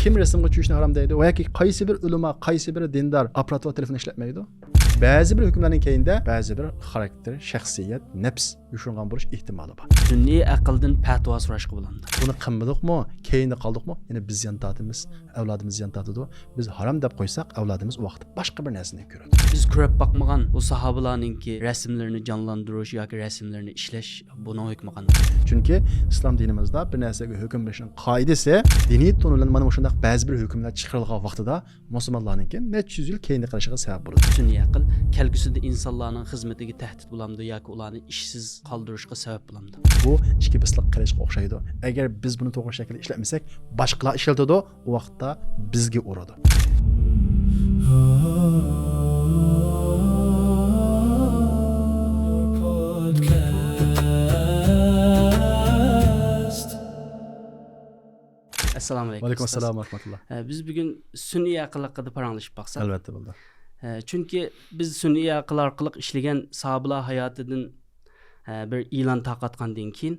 Kim resimga tushishni harom deydi va yoki qaysi bir ulamo, qaysi bir dindor apparat telefon ishlatmaydi? Ba'zi bir hukmlarning keyinda ba'zi bir xarakter, shaxsiyat, nafs yushungan bo'lish ehtimoli bor. Sunniy aqldan fatvo so'rashga bo'ladi. Buni qilmadikmi, keyinda qildikmi? Yana biz ziyon tortamiz, avlodimiz ziyon tortadi. Biz harom deb qo'ysak, avlodimiz u vaqtda boshqa bir narsani ko'radi. Biz ko'rib bakmagan o sahabalarninki resimlerini canlandırış yoki resimlerini ishlash buni hukmi qanday? Chunki islom dinimizda bir narsaga hukm berishning qoidasi diniy to'nilan mana shunday ba'zi bir hukmlar chiqarilgan vaqtida musulmonlarningki necha yuz yil keyin qilishiga sabab bo'ladi. Sunniy aql kelgusida insonlarning xizmatiga tahdid bo'lamdi yoki ularni ishsiz qoldirishga sabab bo'lamdi. Bu ikki bisliq qilishga o'xshaydi. Agar biz buni to'g'ri shaklda ishlatmasak, boshqalar ishlatadi, u vaqtda bizga uradi. Assalomu alaykum. Va alaykum assalom va rahmatulloh. Biz bugun sunniy aql haqida paranglashib baqsak. Albatta bo'ldi. Chunki biz sunniy aql orqali ishlagan sahobalar hayotidan bir e'lon taqatgandan keyin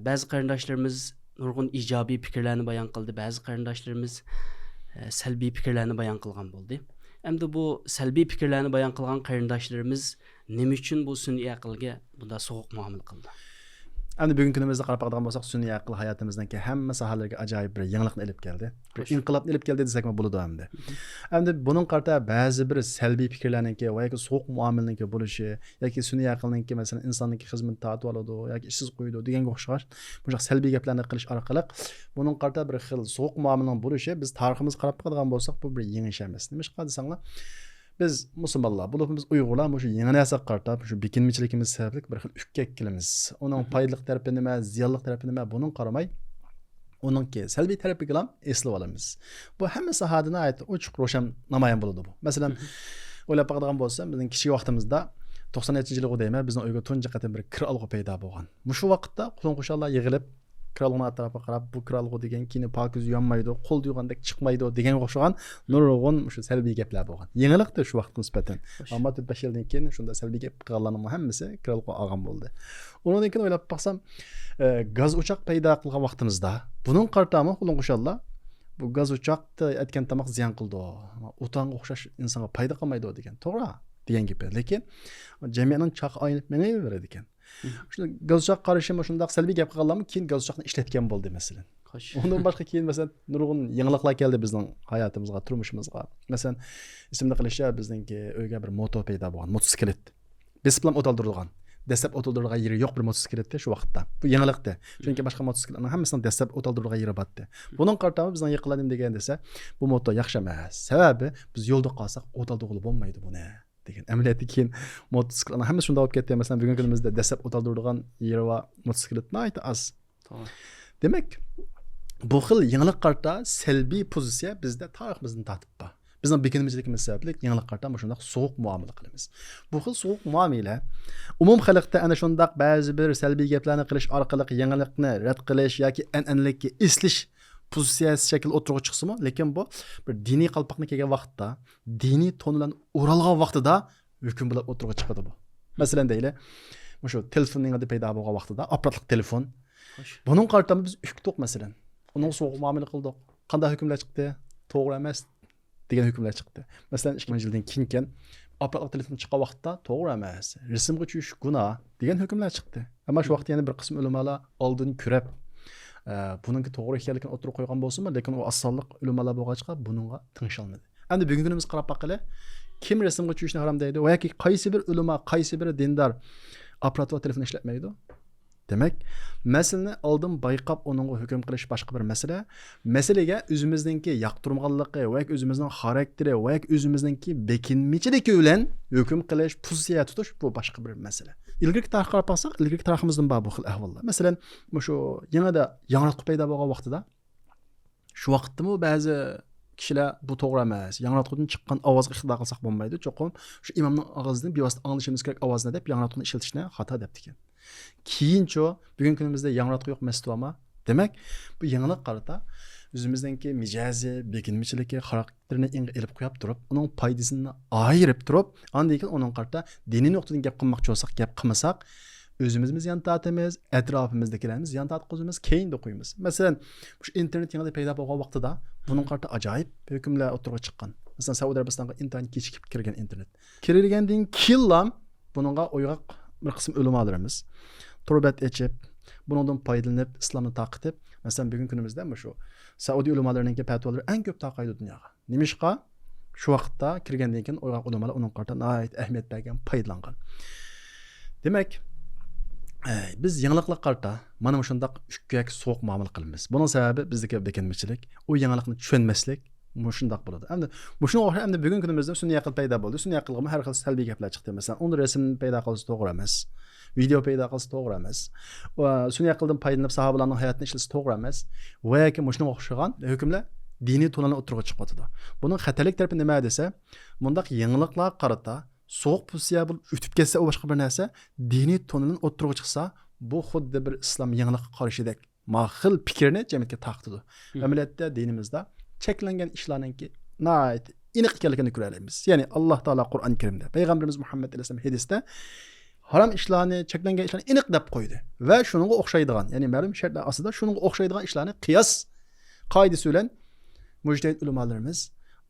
ba'zi qarindoshlarimiz nurg'un ijobiy fikrlarni bayon qildi, ba'zi qarindoshlarimiz salbiy fikrlarni bayon qilgan bo'ldi. Endi bu salbiy fikrlarni bayon qilgan qarindoshlarimiz nima uchun bu sunniy aqlga bunda so'q muomala qildi? Endi bugungi kunimizda qarab qaraydigan bo'lsak, sunniy aql hayotimizdanki hamma sohalarga ajoyib bir yangilikni olib keldi. Bir inqilobni olib keldi desakmi bo'ladi endi. Endi buning qarta ba'zi bir salbiy fikrlarningki va yoki so'q muomalaningki bo'lishi yoki sunniy aqlningki masalan insonningki xizmat tortib oladi yoki ishsiz qo'ydi deganga o'xshash bunday salbiy gaplarni qilish orqali buning qarta bir xil so'q muomalaning bo'lishi biz tariximiz qarab qaraydigan bo'lsak bu bir yangi ish emas. Nima ish desanglar biz musulmonlar, biz Uyg'urlar shu yangi narsa qartab, shu bekinmichiligimiz sababli bir xil ukkakilimiz. Uning foydali tarafi nima, ziyonli tarafi nima, buning qaramay, uningki salbiy tarafiga ham eslab olamiz. Bu hamma sohadan ayt ochiq ro'shan namoyon bo'ladi bu. Masalan, o'ylab qaradigan bo'lsam, bizning kichik vaqtimizda 97-yilga deyman, bizning uyga tunji qatim bir kir olg'u paydo bo'lgan. Shu vaqtda qulon-qo'shanlar yig'ilib kralning atrofiga qarab bu kralg'u degan kini pokiz yonmaydi, qo'l yug'andek chiqmaydi degan o'xshagan nurg'un shu salbiy gaplar bo'lgan. Yangilikdir shu vaqtga nisbatan. Ammo 4-5 yildan keyin shunda salbiy gap qilganlarning hammasi kralg'u olgan bo'ldi. Undan keyin o'ylab baxsam, gaz o'choq paydo qilgan vaqtimizda buning qartami qulon-qo'shanlar bu gaz o'choqda aytgan tamoq ziyon qildi. O'tanga o'xshash insonga foyda qilmaydi degan. To'g'ri degan gap. Lekin jamiyatning chaq aynib menayveradi ekan. Shunda gazchoq qarashim shundaq salbiy gap qilganlarmi keyin gazchoqni ishlatgan bo'ldi masalan. Undan boshqa keyin masalan nurg'un yangiliklar keldi bizning hayotimizga, turmushimizga. Masalan, ismini qilishcha bizningki uyga bir moto paydo bo'lgan, motosiklet. Biz bilan o'taldirilgan. Dastlab o'taldirilgan yeri yo'q bir motosikletda shu vaqtda. Bu yangilikda. Chunki boshqa motosikletlarning hammasining dastlab o'taldirilgan yeri botdi. Buning qartami bizning yiqiladim degan desa, bu moto yaxshi emas. Sababi biz yo'lda qolsak o'taldirilib bo'lmaydi buni. degan. Amaliyotda keyin motosikletlarning hammasi shunda olib ketdi. Masalan, bugungi kunimizda dastlab o'taldiradigan yeri va motosikletlar ayta az. Demak, bu xil yangilik qarta salbiy pozitsiya bizda tariximizdan tortib bor. Bizning bekinimizligimiz sababli yangilik qarta shunday so'q muomala qilamiz. Bu xil so'q muomala umum xalqda ana shunday ba'zi bir salbiy gaplarni qilish orqali yangilikni rad qilish yoki an'analikka islish pozitsiyasi shakl o'tirg'i chiqsimi, lekin bu bir diniy qalpoqni kelgan vaqtda, diniy ton bilan o'ralgan vaqtida hukm bilan o'tirg'i chiqadi bu. Masalan deylik, shu telefonning adı paydo bo'lgan vaqtida, apparatli telefon. Buning qartami biz uktuq masalan. Uning so'q muomala qildik. Qanday hukmlar chiqdi? To'g'ri emas degan hukmlar chiqdi. Masalan, 2000-yildan keyin apparatli telefon chiqqan vaqtda to'g'ri emas, rasmga tushish gunoh degan hukmlar chiqdi. Ammo shu vaqtda yana bir qism ulamolar oldin ko'rib buningki to'g'ri ekanligini o'tirib qo'ygan bo'lsa-mu, lekin u asonliq ulamolar bo'lg'achqa buningga tingshalmadi. Endi bugungi kunimiz qarab baqili, kim rasmga tushishni harom deydi va yoki qaysi bir ulamo, qaysi bir dindor apparat va telefon ishlatmaydi? Demak, masalani oldin bayqab uningga hukm qilish boshqa bir masala. Masalaga o'zimizningki yoqtirmaganligi va o'zimizning xarakteri va o'zimizningki bekinmichiligi bilan hukm qilish, pozitsiya tutish bu boshqa bir masala. İlgirki tarixga qarab baxsak, ilgirki tariximizdan bor bu xil ahvollar. Masalan, shu yanada yangilik paydo bo'lgan vaqtida shu vaqtdami ba'zi kishilar bu to'g'ri emas, yangilikdan chiqqan ovozga ixtiro qilsak bo'lmaydi. Cho'qim shu imomning og'zidan bevosita anglashimiz kerak ovozni deb yangilikni ishlatishni xato debdi ekan. Keyincha bugungi kunimizda yangilik yo'q masdoma. Demak, bu yangilik qarata o'zimizningki mijozi, bekinmichiligi, xarakterini ilib qo'yib turib, uning foydasini ayirib turib, undan keyin uning qarata diniy nuqtadan gap qilmoqchi bo'lsak, gap qilmasak, o'zimizni ziyon tortamiz, atrofimizdagilarimiz ziyon tortqizamiz, keyinda qo'yamiz. Masalan, shu internet yanada paydo bo'lgan vaqtida Bunun qarta ajoyib hukmlar o'tirib chiqqan. Masalan, Saudiya Arabistonga intayin kechikib kirgan internet. Kirilgandan keyin buningga o'yg'oq bir qism ulamolarimiz turbat echib, bundan foydalanib, islomni taqitib, masalan, bugun kunimizda shu Saudiya ulamolarining fatvolari eng ko'p taqaydi dunyoga. Nimishqa? Shu vaqtda kirgandan keyin o'yg'oq ulamolar uning qarta nihoyat ahamiyat bergan, foydalangan. Demak, biz yangiliklar qarta mana shundoq ukak so'q muomala qilamiz. Buning sababi bizdagi bekinmachilik, u yangilikni tushunmaslik shundoq bo'ladi. Endi shunga o'xshab endi bugun kunimizda sun'iy aql paydo bo'ldi. Sun'iy aqlga har xil salbiy gaplar chiqdi. Masalan, uni rasm paydo qilish to'g'ri emas. Video paydo qilish to'g'ri emas. Va sun'iy aqldan foydalanib sahobalarning hayotini ishlash to'g'ri emas. Va yoki shunga o'xshagan hukmlar diniy tonalni o'tirg'a chiqib o'tadi. Buning xatarlik tarafi nima desa, bundaq yangiliklar qarata so'q posiya bo'lib o'tib ketsa, u boshqa bir narsa diniy tonalni o'tirg'a chiqsa, bu xuddi bir islom yangilikqa qarshidek mahil fikrni jamiyatga taqtidi. Amaliyotda dinimizda cheklangan ishlarninki nihoyat aniq ekanligini ko'ramiz. Ya'ni Alloh taolo Qur'on Karimda, payg'ambarimiz Muhammad alayhisalom hadisda harom ishlarni, cheklangan ishlarni aniq deb qo'ydi va shuningga o'xshaydigan, ya'ni ma'lum shartlar ostida shuningga o'xshaydigan ishlarni qiyos qoidasi bilan mujtahid ulamolarimiz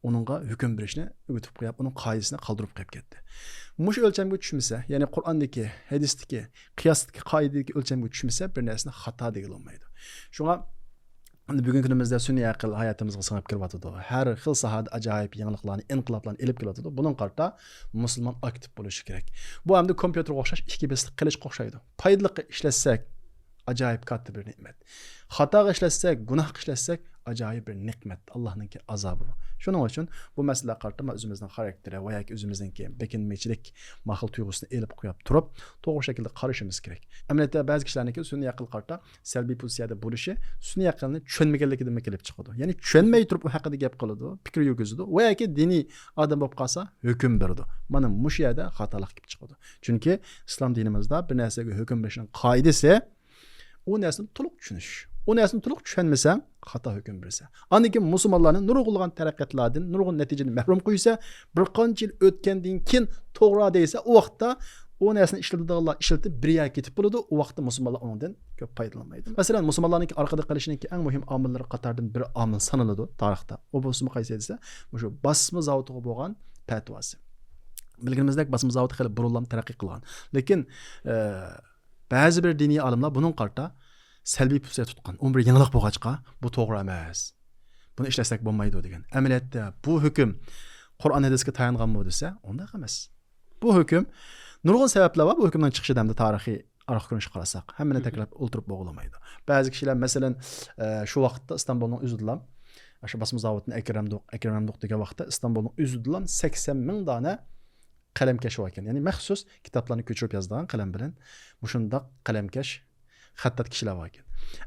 onunğa hüküm berishni o'tib qo'yib, uning qoidasini qoldirib qo'yib ketdi. Mush o'lchamga tushmasa, ya'ni Qur'ondagi, hadisdagi, qiyosdagi qoidadagi o'lchamga tushmasa, bir narsani xato deyish olmaydi. Shunga bugungi kunimizda sun'iy aql hayotimizga singib kiryapti. Har xil sohada ajoyib yangiliklarni, inqiloblarni elib kelyapti. Buning qarta musulmon aktiv bo'lishi kerak. Bu hamda kompyuterga o'xshash ikki beslik qilishga o'xshaydi. Foydali ishlatsak ajoyib katta bir ne'mat. Xato ishlatsak, gunoh ishlatsak ajoyib bir ne'mat. Allohning azobi. Shuning uchun bu masala qarta o'zimizning xarakteri va yoki o'zimizning bekinmachilik mahal tuyg'usini elib qo'yib turib, to'g'ri shaklda qarashimiz kerak. Amaliyotda ba'zi kishilarniki sun'iy aql qarta salbiy pozitsiyada bo'lishi sun'iy aqlni tushunmaganligidan kelib chiqadi. Ya'ni tushunmay turib u haqida gap qiladi, fikr yurgizadi va yoki diniy odam bo'lib qolsa hukm beradi. Mana mush yerda xatolik kelib chiqadi. Chunki islom dinimizda bir narsaga hukm berishning qoidasi o narsani to'liq tushunish. O narsani to'liq tushunmasa, xato hukm bersa. Aniki musulmonlarning nurg'ulgan taraqqiyotlardan, nurg'un natijadan mahrum qo'ysa, bir qancha yil o'tgandan keyin to'g'ri desa, u vaqtda o narsani ishlatadiganlar ishlatib bir yer ketib bo'ladi, u vaqtda musulmonlar undan ko'p foydalanmaydi. Masalan, musulmonlarning orqada qilishining eng muhim omillari qatoridan bir omil sanaladi tarixda. O bo'lsa qaysi desa, shu bosma zavodiga bo'lgan fatvosi. Bilganimizdek bosma zavodi xilib burunlam taraqqiy qilgan. Lekin ba'zi bir diniy olimlar buning qarta salbiy pozitsiya tutgan. U bir yangilik bo'lg'achqa bu to'g'ri emas. Buni ishlasak bo'lmaydi degan. Amaliyotda bu hukm Qur'on hadisga tayangan bu desa, undaq emas. Bu hukm nurg'un sabablar bor bu hukmdan chiqishidan tarixiy araq ko'rinish qarasak, hammani takrab o'ltirib bo'g'lamaydi. Ba'zi kishilar masalan shu vaqtda Istanbulning o'zida shu bosma zavodini Akramamdoq degan vaqtda Istanbulning o'zida 80 ming dona qalamkash bor ekan. Ya'ni maxsus kitoblarni ko'chirib yozgan qalam bilan mushundaq qalamkash xattat kishilar bor ekan.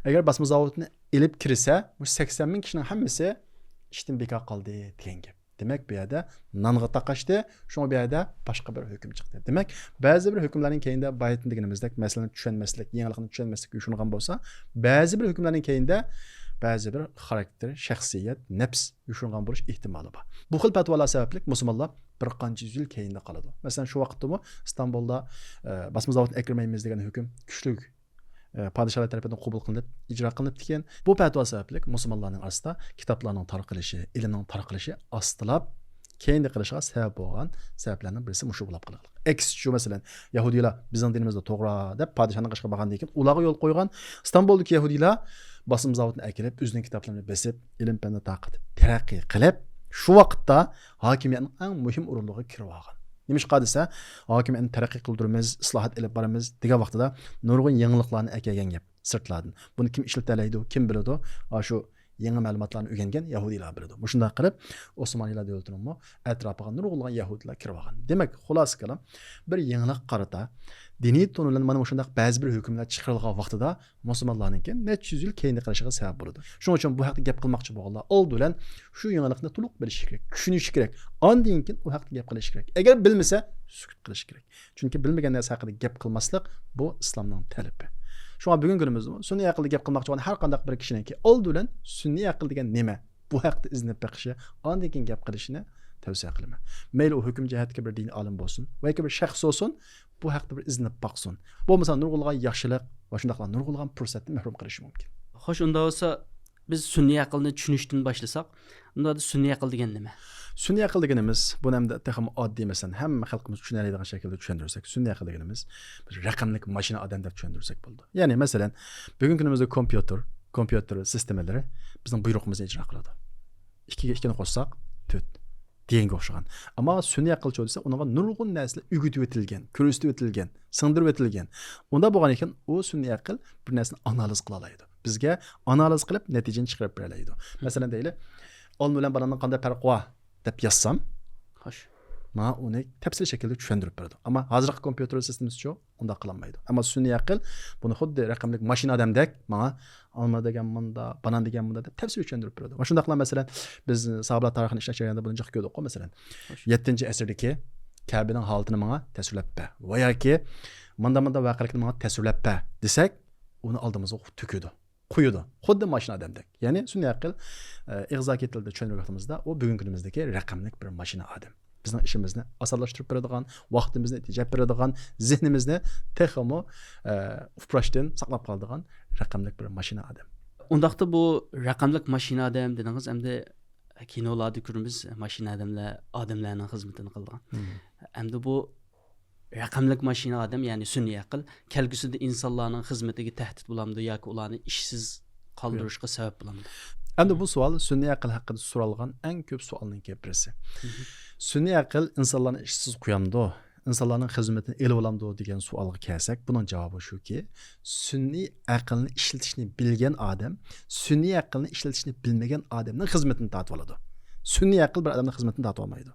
Agar bosma zavodini elib kirsa, bu 80 ming kishining hammasi ishdan bekor qoldi degan gap. Demak, bu yerda nonga taqashdi, shunga bu yerda boshqa bir hukm chiqdi. Demak, ba'zi bir hukmlarning keyinda bayatni deganimizdek, masalan, tushunmaslik, yangilikni tushunmaslik yushungan bo'lsa, ba'zi bir hukmlarning keyinda ba'zi bir xarakter, shaxsiyat, nafs yushungan bo'lish ehtimoli bor. Bu xil fatvolar sababli musulmonlar bir qancha yil keyinda qoladi. Masalan, shu vaqtda Istanbulda bosma zavodini akramaymiz degan hukm kuchli padişahlar tarafından qabul qilinib, icra qilinib ekan. Bu fatvo sababli musulmonlarning orasida kitoblarning tarqalishi, ilmning tarqalishi ostilab, keyinda qilishiga sabab bo'lgan sabablarning birisi mushu bo'lib qoladi. Eks shu masalan, Yahudiylar bizning dinimizda to'g'ri deb padishahning qishga borgandan keyin ularga yo'l qo'ygan Istanbuldagi Yahudiylar bosma zavodini akirib, o'zining kitoblarini besib, ilm fanni taqib, taraqqiy qilib, shu vaqtda hokimiyatning eng muhim o'rinligiga kirib olgan. Nimishqa desa, hokimiyatni taraqqiy qildiramiz, islohot olib boramiz degan vaqtida nurg'un yangiliklarni akagan gap sirtlardan. Buni kim ishlatalaydi, kim biladi? Shu yangi ma'lumotlarni o'rgangan Yahudiylar biladi. Shunday qilib, Osmoniylar davlatining atrofiga nurg'un Yahudiylar kirib olgan. Demak, xulosa qilam, bir yangilik qarata diniy to'nlan mana shunday ba'zi bir hukmlar chiqarilgan vaqtida musulmonlarning necha yuz yil keyinda qilishiga sabab bo'ladi. Shuning uchun bu haqda gap qilmoqchi bo'lganlar old bilan shu yangilikni to'liq bilishi kerak, tushunishi kerak. Ondan keyin u haqda gap qilish kerak. Agar bilmasa, sukut qilish kerak. Chunki bilmagan narsa haqida gap qilmaslik bu islomning talabi. Shunga bugungi kunimizda sun'iy aqlda gap qilmoqchi bo'lgan har qanday bir kishiniki old bilan sun'iy aql degan nima? Bu haqda iznib beqishi, ondan keyin gap qilishini tavsiya qilaman. Mayli u hukm jihatga bir diniy olim bo'lsin, yoki bir shaxs bo'lsin, bu haqda bir iznib baqsin. Bo'lmasa nurg'ulgan yaxshilik va shundaqla nurg'ulgan fursatni mahrum qilishi mumkin. Xo'sh, unda bo'lsa biz sun'iy aqlni tushunishdan boshlasak, unda sun'iy aql degan nima? Sun'iy aql deganimiz, buni hamda texmo oddiy masalan hamma xalqimiz tushunadigan shaklda tushuntirsak, sun'iy aql deganimiz bir raqamlik mashina odam deb tushuntirsak bo'ldi. Ya'ni masalan, bugungi kunimizda kompyuter sistemalari bizning buyruqimizni ijro qiladi. 2 ga 2 ni qo'shsak 4 deganga o'xshagan. Ammo sun'iy aql desa, unga nurg'un narsalar o'g'itib o'tilgan, ko'rsatib o'tilgan, singdirib o'tilgan. Unda bo'lgan ekan, u sun'iy aql bir narsani analiz qila oladi. Bizga analiz qilib natijani chiqarib bera oladi. Masalan deylik, olma bilan bananning qanday farqi bor deb yazsam, Xo'sh. mana uni tafsil shaklda tushuntirib beradi. Ammo hozirgi kompyuter sistemasi unda qilolmaydi. Ammo sun'iy aql buni xuddi raqamlik mashina odamdek, mana olma degan bunda, banan degan bunda deb tafsil tushuntirib beradi. Va shundaqla masalan biz sahobalar tarixini ishlash jarayonida buni jiq ko'rdik, masalan. 7-asrdagi Kabening holatini menga tasvirlab ber. Va yoki manda voqelikni menga tasvirlab ber desak, uni oldimizga to'kidi. Quyudi. Xuddi mashina odamdek. Ya'ni sun'iy aql ig'zoki tilda tushuntirganimizda u bugungi kunimizdagi raqamlik bir mashina odam. Bizning ishimizni osonlashtirib beradigan, vaqtimizni tejab beradigan, zehnimizni texmo uprashdan saqlab qoladigan raqamlik bir mashina odam. Undaqda bu raqamlik mashina odam dedingiz, endi kinolarda ko'ramiz, mashina odamlarning xizmatini qilgan. Endi bu raqamlik mashina odam, ya'ni sun'iy aql kelgusida insonlarning xizmatiga tahdid bo'lamdi yoki ularni ishsiz qoldirishga sabab bo'lamdi? Endi bu savol sun'iy aql haqida so'ralgan eng ko'p savolning birisi. Sun'iy aql insonlarni ishsiz qo'yamdi, insonlarning xizmatini elib olamdi degan savolga kelsak, buning javobi shuki, sun'iy aqlni ishlatishni bilgan odam, sun'iy aqlni ishlatishni bilmagan odamning xizmatini tortib oladi. Sun'iy aql bir odamning xizmatini tortib olmaydi.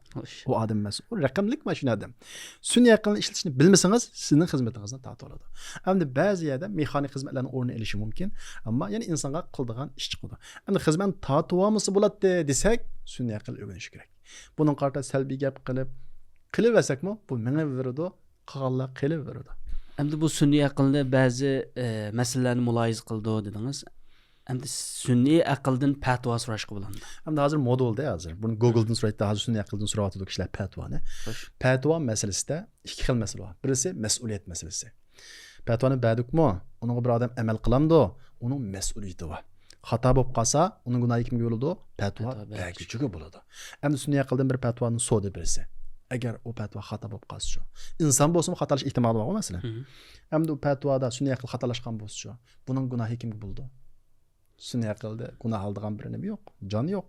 U odam emas, u raqamlik mashina odam. Sun'iy aqlni ishlatishni bilmasangiz, sizning xizmatingizni tortib oladi. Endi ba'zi yerda mexanik xizmatlarning o'rni elishi mumkin, ammo yana insonga qildigan ish chiqadi. Endi xizmat tortib olmasa bo'ladi desak, sun'iy aql o'rganish kerak. Buning qarta salbiy gap qilib versakmi, bu mengaveradi, qolganlar qilaveradi. Endi bu sun'iy aqlni ba'zi masalalarni muloyiz qildi dedingiz. Endi sun'iy aqldan fatvo so'rashga bo'ladi. Endi hozir moda oldu hozir. Buni Google'dan so'raydi, hozir sun'iy aqldan so'rayotdi kishilar fatvoni. Fatvo masalasida ikki xil masala bor. Birisi mas'uliyat masalasi. Fatvoni berdikmi, unga bir odam amal qilamdi, uning mas'uliyati bor. Xato bo'lib qolsa, uning gunohi kimga bo'ladi? Fatvo beruvchiga bo'ladi. Endi sun'iy aqldan bir fatvoni so'radi birisi. Agar u fatvo xato bo'lib qolsa, inson bo'lsa xatolash ehtimoli bor masalan. Endi u fatvoda sun'iy aql xatolashgan bo'lsa, buning gunohi kimga bo'ladi? Sun'iy aqlda gunoh oldigan bir nima yo'q, jon yo'q.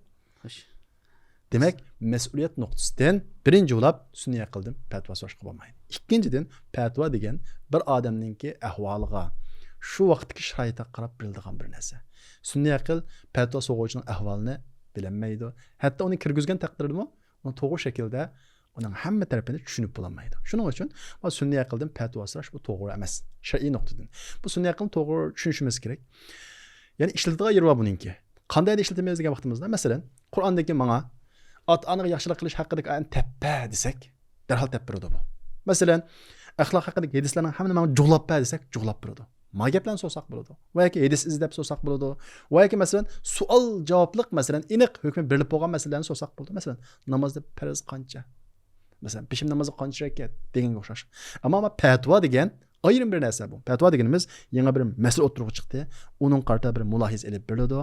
Demak, mas'uliyat nuqtasidan birinchi bo'lib sun'iy aqldan fatvo so'rashga bo'lmaydi. Ikkinchidan, fatvo degan bir odamningki ahvoliga, shu vaqtdagi sharoitga qarab beriladigan bir narsa. Sun'iy aql fatvo so'rag'uvchining ahvolini bilmaydi. Hatto uni kirgizgan taqdirda uni to'g'ri shaklda uning hamma tarafini tushunib bo'lmaydi. Shuning uchun sun'iy aqldan fatvo so'rash bu to'g'ri emas. Shar'iy nuqtadan. Bu sun'iy aqlni to'g'ri tushunishimiz kerak. Yani işletidigan yeri var buningki. Qanday ishlatamiz degan vaqtimizda, masalan, Qur'ondagi menga ota-onaga yaxshilik qilish haqida teppa desak, darhol teppa beradi bu. Masalan, axloq haqidagi hadislarning hammasini menga jug'lab ber desak, jug'lab beradi. Ma gaplarni so'rsak bo'ladi. Va yoki hadis izlab so'rsak bo'ladi. Va yoki masalan, savol javoblik masalan, aniq hukm berilib bo'lgan masalalarni so'rsak bo'ladi. Masalan, namozda farz qancha? Masalan, peshin namozi qancha rakat deganga o'xshash. Ammo fatvo degan ayrim bir narsa bu. Fatvo deganimiz yangi bir masala o'tirib chiqdi. Uning qarta bir mulohiz elib beriladi.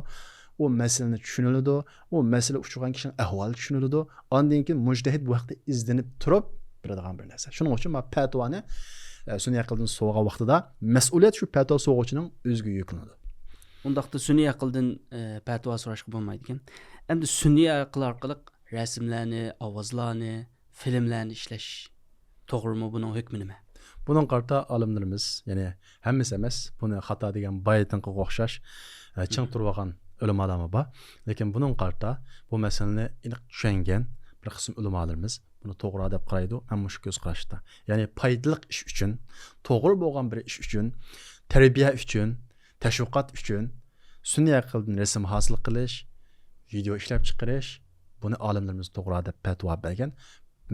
O masalani tushuniladi. O masala uchirgan kishining ahvoli tushuniladi. Ondan keyin mujtahid bu haqda izlanib turib beradigan bir narsa. Shuning uchun men fatvoni sun'iy aqldan so'rgan vaqtida mas'uliyat shu fatvo so'rg'uvchining o'ziga yuklanadi. Undaqda sun'iy aqldan fatvo so'rashga bo'lmaydi ekan. Endi sun'iy aql orqali rasmlarni, ovozlarni, filmlarni ishlash to'g'rimi, buning hukmi nima? Bunun qarta olimlarimiz, ya'ni hammasi emas, buni xato degan baytinga o'xshash ching turgan ulamolar bor. Lekin bunun qarta bu masalani aniq tushungan bir qism ulamolarimiz buni to'g'ri deb qaraydi, ammo shu ko'z qarashda. Ya'ni foydali ish uchun, to'g'ri bo'lgan bir ish uchun, tarbiya uchun, tashviqot uchun sun'iy aqldan rasm hosil qilish, video ishlab chiqarish, buni olimlarimiz to'g'ri deb fatvo bergan.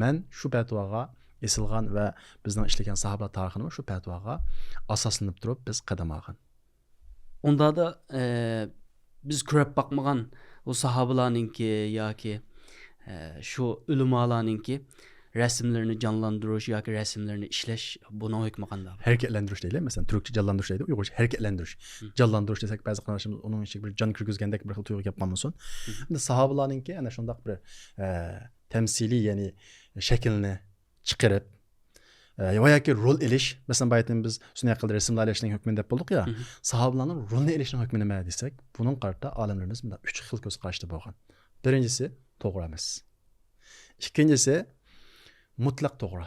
Men shu fatvoga esilgan va bizning ishlagan sahobalar tarixini shu fatvoga asoslanib turib biz qadam olgan. Unda da biz ko'rib bakmagan o sahabalarninki yoki şu ulamolarninki rasmlarını canlandırış yoki rasmlarını ishlash buning hukmi qanday? Hareketlendiriş değil. Mesela Türkçe canlandırış değil. Uygurca hareketlendiriş. Canlandırış desek bazı kardeşimiz onun için bir can kirgizgendek bir xil tuygu yapmamışsın. Şimdi sahabalarınki ana şundaq bir temsili yani şeklini çıkarıp yoki rol eliş. Mesela baytın biz sünnet qildi resimlar elishning hukmini deb bolduq ya. Sahabalarning rolni elishning hukmini nima desek, bunun qarta alimlarimiz bunda 3 xil ko'z qarashda bo'lgan. Birincisi to'g'ri emas. İkincisi mutlaq to'g'ri.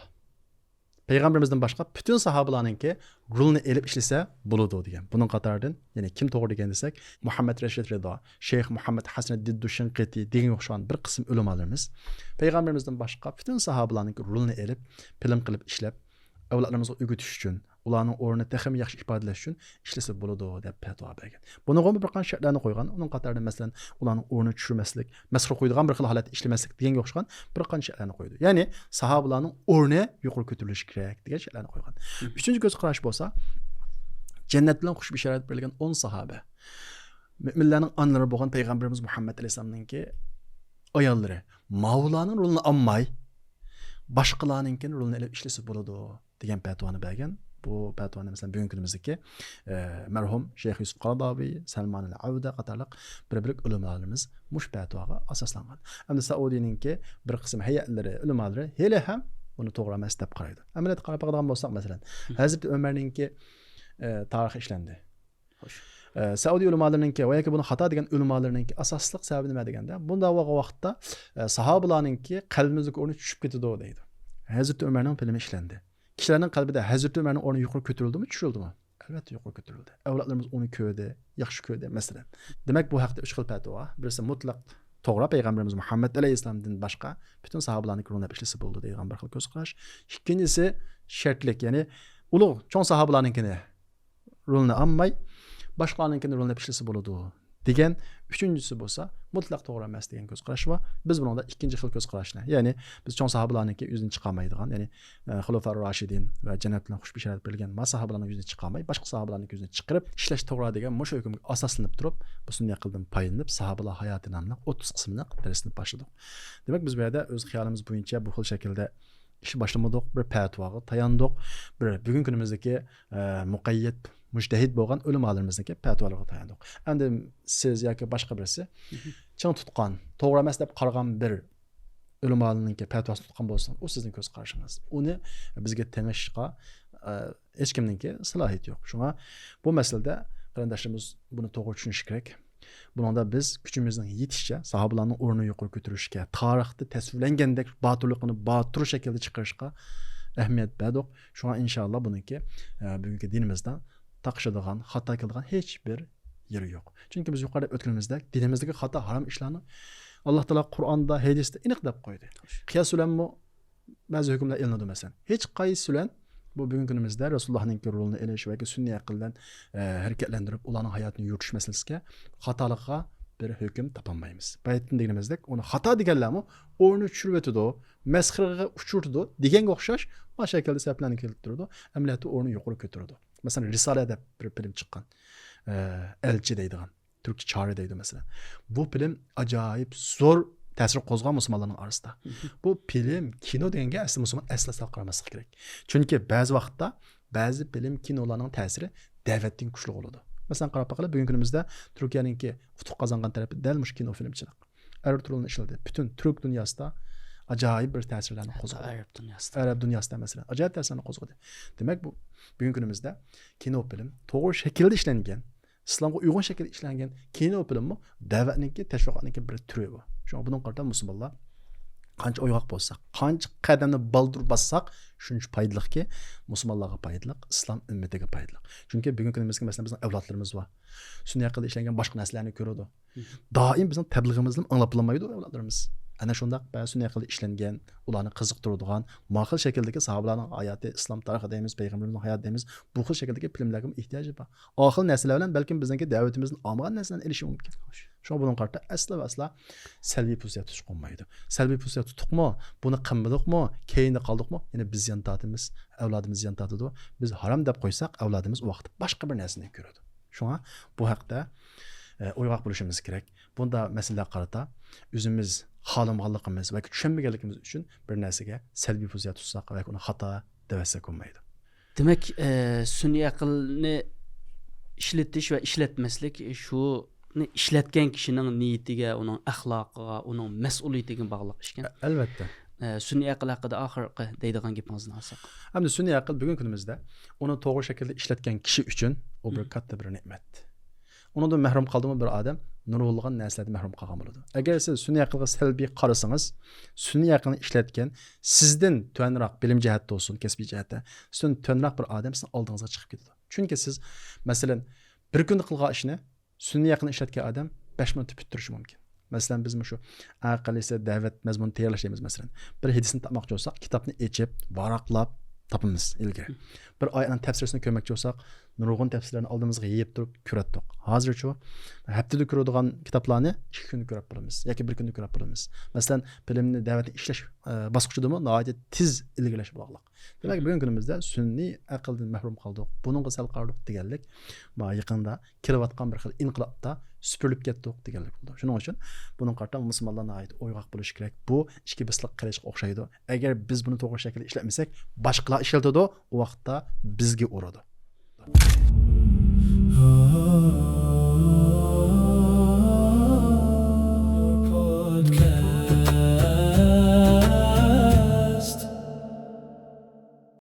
Peygamberimizden başqa bütün sahabalarınki rolni elib ishlasa bo'ladi degan. Bunun qatoridan, ya'ni kim to'g'ri degan desak, Muhammad Rashid Rido, Sheyx Muhammad Hasan Diddushinqiti degan o'xshagan bir qism ulamolarimiz Peygamberimizden başqa bütün sahabalarınki rolni elib, film qilib ishlab, avlodlarimizga o'rgatish uchun, ularning o'rnini texnik yaxshi ifodalash uchun ishlasa bo'ladi deb fatvo bergan. Buni bir qancha shartlarni qo'ygan. Uning qatorida masalan, ularning o'rnini tushirmaslik, masxur qo'ydigan bir xil holatda ishlasmaslik deganga o'xshagan bir qancha shartlarni qo'ydi. Ya'ni sahobalarning o'rni yuqori ko'tarilishi kerak degan shartlarni qo'ygan. Uchinchi ko'z qarash bo'lsa, jannat bilan xush bishorat berilgan 10 sahoba. Müminlarning onalari bo'lgan payg'ambarimiz Muhammad alayhisolamningki ayollari Mavlaning rolini olmay, boshqalarningki rolini olib ishlasa bo'ladi degan fatvoni bergan. Bu fatvoni mesela bugün günümüzdeki merhum Şeyh Yusuf Qaradavi, Salman al-Avda qatorliq bir ulamolarimiz mush fatvoga asoslangan. Endi Saudiyaninki bir qism hayatlari, ulamolari hali ham buni to'g'ri emas deb qaraydi. Amaliyot qarab qarag'an bo'lsak, masalan, Hazrat Umarninki tarixi ishlandi. Xo'sh. Saudiya ulamolarininki va yoki buni xato degan ulamolarininki asosliq sababi nima deganda, bunda vaqtda sahobalarninki qalbimizga o'rni tushib ketadi deydi. Hazrat Umarning filmi ishlandi. Kişilerin kalbide Hazreti Ömer'in onu yukarı götürüldü mü, düşürüldü mü? Elbette yukarı götürüldü. Evlatlarımız onu köyde, yaxşı köyde mesela. Demek bu haqda 3 xil fatva. Birisi mutlaq to'g'ri Peygamberimiz Muhammed Aleyhisselam'dan başqa bütün sahabalarning rolini ishlasa bo'ldi degan bir xil ko'z qarash. İkincisi şartlik, ya'ni ulug' cho'ng sahabalarninkini rolini olmay, boshqalarninkini rolini ishlasa bo'ladi degan. Üçüncüsü bo'lsa mutlaq to'g'ri emas degan ko'z qarash va biz bunda ikinci xil ko'z qarashni, ya'ni biz cho'ng sahabalarniki o'zini chiqarmaydigan, ya'ni Xulafar Rashidin va jannat bilan xush bishorat berilgan sahabalarning o'zini chiqarmay, boshqa sahabalarning o'zini chiqarib ishlash to'g'ri degan mushu hukmga asoslanib turib, bu sunniy qildim paylanib sahabalar hayoti nomli 30 qismini darsni boshladik. Demak biz bu yerda o'z xiyolimiz bo'yicha bu xil shaklda ish boshlamadik, bir fatvoga tayandik, bir bugungi kunimizdagi muqayyat mujtahid bo'lgan ulamolarimizniki fatvolarga tayandik. Endi siz yoki boshqa birisi ching tutgan, to'g'ri emas deb qaragan bir ulamolarninki fatvosini tutgan bo'lsa, u sizning ko'z qarashingiz. Uni bizga tengishga hech kimninki salohiyati yo'q. Shunga bu masalada qarindoshlarimiz buni to'g'ri tushunishi kerak. Buningda biz kuchimizning yetishicha sahobalarning o'rnini yuqori ko'tarishga, tarixda tasvirlangandek botirlikni botir shaklda chiqarishga ahamiyat berdik. Shunga inshaalloh buniki bugungi dinimizdan taqishadigan, xato qiladigan hech bir yeri yo'q. Chunki biz yuqorida o'tganimizda dinimizdagi xato harom ishlarni Alloh taolo Qur'onda, hadisda aniq deb qo'ydi. Qiyos bilan ba'zi hukmlar ilinadi masalan. Hech qaysi bilan bu bugungi kunimizda Rasulullohning rolini elish va sunniy aqldan harakatlantirib ularning hayotini yuritish masalasiga xatolikqa bir hukm topolmaymiz. Baytdan deganimizdek, uni xato deganlarmi o'rni tushirib o'tadi, masxiraga uchirdi deganga o'xshash bu shaklda sabablarni keltirdi, amaliyotda o'rni yuqori ko'tardi. Mesela Risale deb bir film chiqqan. Elchi deydigan. Türkçe çare deydi mesela. Bu film acayip zor ta'sir qo'zg'agan musulmonlarning orasida. Bu film kino deganga asli musulmon asla qaramaslik kerak. Chunki ba'zi vaqtda ba'zi film kinolarning ta'siri da'vatdan kuchli bo'ladi. Masalan qarab baqala bugungi kunimizda Turkiyaninki utuq qozongan tarafi dal mush kino filmchilik. Ertuğrul'un ishladi. Bütün Türk dünyasida acayip bir ta'sirlarni qo'zg'adi. Arab dunyosida masalan acayip ta'sirlarni qo'zg'adi. Demak bu bugungi kunimizda kino film to'g'ri shaklda ishlangan, islomga uyg'un shaklda ishlangan kino filmi da'vatniki, tashviqotniki bir turi bu. Shunga buning qarta musulmonlar qancha oyoq bo'lsak, qancha qadamni baldur bassak, shuncha foydaliki, musulmonlarga foydali, islom ummatiga foydali. Chunki bugungi kunimizda masalan bizning avlodlarimiz bor. Sunniy aqlda ishlangan boshqa narsalarni ko'radi. Doim bizning tablig'imizni anglab bilmaydi avlodlarimiz. Ana shundaq ba'zi sunniy aqlda ishlangan, ularni qiziqtiradigan, ma'qul shakldagi sahobalarning hayoti, islom tarixi deymiz, payg'ambarlarning hayoti deymiz, bu xil shakldagi filmlarga ehtiyoji bor. Oxir narsalar bilan balkim bizningki da'vatimizning olmagan narsalarni elishi mumkin. Shunga buning qarta asla salbiy pozitsiya tutish qolmaydi. Salbiy pozitsiya tutdiqmi, buni qilmadikmi, keyinda qoldikmi, yana biz ziyon tortamiz, avlodimiz ziyon tortadi. Biz harom deb qo'ysak, avlodimiz u vaqtda boshqa bir narsani ko'radi. Shunga bu haqda uyg'oq bo'lishimiz kerak. Bunda masalalar qarata o'zimiz xohlamaganligimiz va tushunmaganligimiz uchun bir narsaga salbiy pozitsiya tutsak va uni xato devasak bo'lmaydi. Demak, sun'iy aqlni ishlatish va ishlatmaslik shuni ishlatgan kishining niyatiga, uning axloqiga, uning mas'uliyatiga bog'liq ekan. Albatta. Sun'iy aql haqida oxirgi deydigan gapingizni olsak. Hamda sun'iy aql bugungi kunimizda uni to'g'ri shaklda ishlatgan kishi uchun u bir katta bir ne'mat. Undan mahrum qaldimi bir odam nurg'unlagan narsalardan mahrum qolgan bo'ladi. Agar siz sun'iy aqlga salbiy qarasangiz, sun'iy aqlni ishlatgan sizdan tuanroq bilim jihatda olsun, kasbiy jihatda, sizdan tuanroq bir odam sizning oldingizga chiqib ketadi. Chunki siz masalan bir kunda qilgan ishni sun'iy aqlni ishlatgan odam 5 minutda bitirishi mumkin. Masalan biz shu aql esa da'vat mazmun tayyorlashimiz masalan. Bir hadisni topmoqchi bo'lsak, kitobni ochib, varaqlab topamiz ilgari. Bir oyatning tafsirini ko'rmoqchi bo'lsak, nurg'un tafsirlarni oldimizga yeyib turib ko'ratdik. Hozircha haftada ko'radigan kitoblarni 2 kunda ko'rib bo'lamiz yoki 1 kunda ko'rib bo'lamiz. Masalan, bilimni da'vatni ishlash bosqichidami nihoyat tez ilgirlash bog'liq. Demak, bugungi kunimizda sun'iy aqldan mahrum qoldik. Buningga sal qaradiq deganlik, ma yaqinda kelayotgan bir xil inqilobda süpürülüp ketdik deganlik bo'ldi. Shuning uchun buning qarta musulmonlar nihoyat o'yg'oq bo'lish kerak. Bu ikki bisliq qilishga o'xshaydi. Agar biz buni to'g'ri shaklda ishlatmasak, boshqalar ishlatadi, u vaqtda bizga uradi.